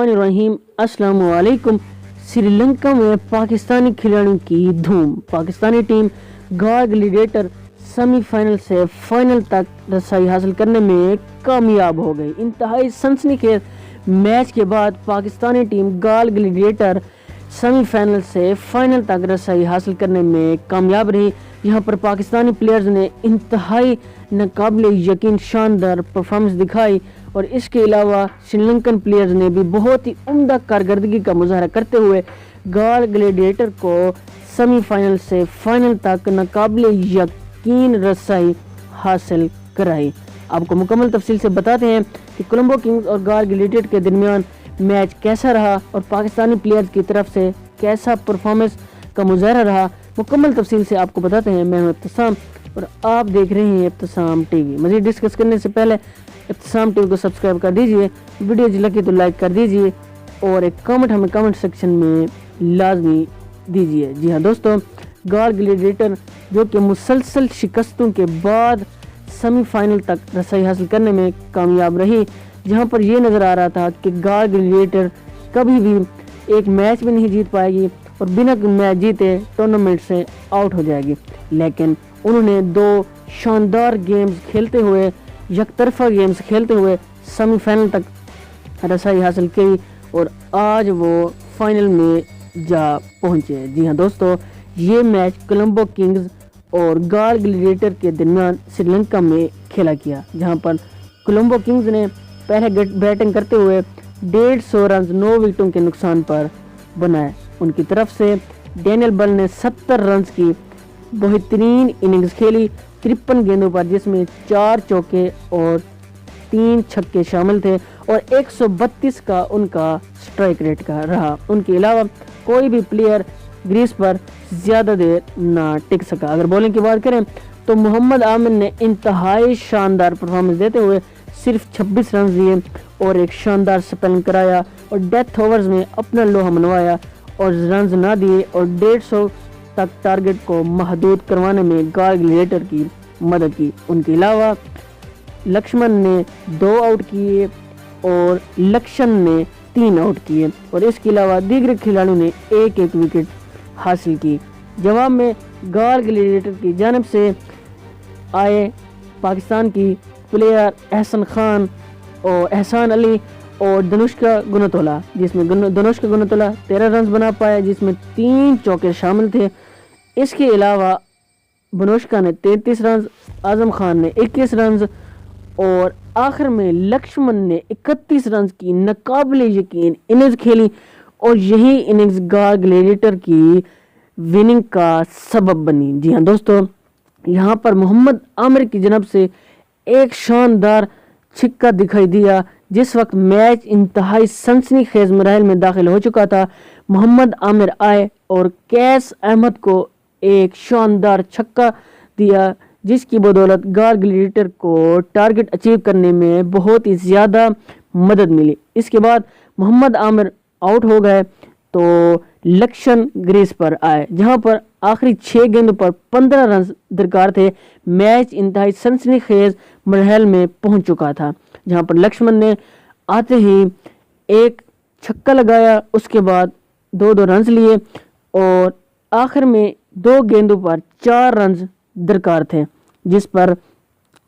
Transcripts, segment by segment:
बिस्मिल्लाहिर्रहमानिर्रहीम। अस्सलाम वालेकुम। श्रीलंका में पाकिस्तानी खिलाड़ियों की धूम। पाकिस्तानी टीम गार ग्लैडिएटर सेमीफाइनल से फाइनल तक रसाई हासिल करने में कामयाब हो गई। इंतहाई सनसनीखेज मैच के बाद पाकिस्तानी टीम गार ग्लैडिएटर सेमीफाइनल से फाइनल तक रसाई हासिल करने में कामयाब रही। यहाँ पर पाकिस्तानी प्लेयर्स ने इंतहाई नाकाबिले यकीन शानदार परफॉर्मेंस दिखाई और इसके अलावा श्रीलंकन प्लेयर्स ने भी बहुत ही उम्दा कारकर्दगी का मुजाहरा करते हुए गार ग्लैडिएटर को सेमीफाइनल से फाइनल तक नाकाबिले यकीन रसाई हासिल कराई। आपको मुकम्मल तफसील से बताते हैं कि कोलंबो किंग्स और गार ग्लैडिएटर के दरमियान मैच कैसा रहा और पाकिस्तानी प्लेयर्स की तरफ से कैसा परफॉर्मेंस का मुजाहरा रहा। मुकम्मल तफसील से आपको बताते हैं। मैं हूं इब्तिसाम और आप देख रहे हैं इब्तिसाम टीवी। मज़ीद डिस्कस करने से पहले इब्तिसाम टीवी को सब्सक्राइब कर दीजिए, वीडियो अच्छी लगी तो लाइक कर दीजिए और एक कमेंट हमें कमेंट सेक्शन में लाजमी दीजिए। जी हाँ दोस्तों, गार ग्लैडिएटर जो कि मुसलसल शिकस्तों के बाद सेमीफाइनल तक रसाई हासिल करने में कामयाब रही, जहां पर यह नज़र आ रहा था कि गार ग्लैडिएटर कभी भी एक मैच भी नहीं जीत पाएगी और बिना मैच जीते टूर्नामेंट से आउट हो जाएगी। लेकिन उन्होंने दो शानदार गेम्स खेलते हुए, यकतरफा गेम्स खेलते हुए सेमीफाइनल तक रसाई हासिल की और आज वो फाइनल में जा पहुंचे। जी हाँ दोस्तों, ये मैच कोलंबो किंग्स और गार ग्लैडिएटर के दरमियान श्रीलंका में खेला गया, जहां पर कोलंबो किंग्स ने पहले बैटिंग करते हुए 150 रन 9 विकेटों के नुकसान पर बनाए। उनकी तरफ से डैनियल बल ने 70 रन की बेहतरीन इनिंग्स खेली 53 गेंदों पर, जिसमें 4 चौके और 3 छक्के शामिल थे और 132 का उनका स्ट्राइक रेट का रहा। उनके अलावा कोई भी प्लेयर ग्रीस पर ज़्यादा देर ना टिक सका। अगर बॉलिंग की बात करें तो मोहम्मद आमिर ने इंतहाई शानदार परफॉर्मेंस देते हुए सिर्फ 26 रन दिए और एक शानदार स्पेलिंग कराया और डेथ ओवर्स में अपना लोहा मनवाया और रन ना दिए और 150 तक टारगेट को महदूद करवाने में गार ग्लैडिएटर की मदद की। उनके अलावा लक्ष्मण ने 2 आउट किए और लक्षण ने 3 आउट किए और इसके अलावा दीगर खिलाड़ियों ने एक विकेट हासिल की। जवाब में गार ग्लैडिएटर की जानिब से आए पाकिस्तान की प्लेयर एहसन खान और एहसान अली और धनुष्का गुनतोला, जिसमें धनुष्का गुनतोला 13 रन बना पाया, जिसमें 3 चौके शामिल थे। इसके अलावा धनुष्का ने 33 रन, आजम खान ने 21 रन और आखिर में लक्ष्मण ने 31 रन की नाकाबिले यकीन इनिंग्स खेली और यही इनिंग्स गार ग्लैडिएटर की विनिंग का सबब बनी। जी हाँ दोस्तों, यहाँ पर मोहम्मद आमिर की जनाब से एक शानदार छिक्का दिखाई दिया। जिस वक्त मैच इंतहाई सनसनीखेज मराहल में दाखिल हो चुका था, मोहम्मद आमिर आए और कैस अहमद को एक शानदार छक्का दिया, जिसकी बदौलत गार ग्लैडिएटर को टारगेट अचीव करने में बहुत ही ज़्यादा मदद मिली। इसके बाद मोहम्मद आमिर आउट हो गए तो लक्षण ग्रीस पर आए, जहां पर आखिरी 6 गेंदों पर 15 रन दरकार थे। मैच इंतहाई सनसनीखेज मरहल में पहुंच चुका था, जहां पर लक्ष्मण ने आते ही एक छक्का लगाया, उसके बाद 2 रन लिए और आखिर में 2 गेंदों पर 4 रन दरकार थे, जिस पर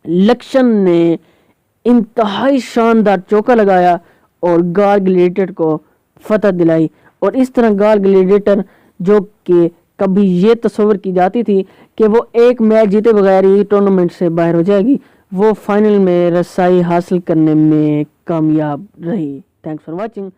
लक्ष्मण ने इंतहाई शानदार चौका लगाया और गार ग्लैडिएटर को फतह दिलाई। और इस तरह गार ग्लैडिएटर, जो कि कभी ये तस्वीर की जाती थी कि वो एक मैच जीते बगैर ही टूर्नामेंट से बाहर हो जाएगी, वो फाइनल में रसाई हासिल करने में कामयाब रही। Thanks for watching.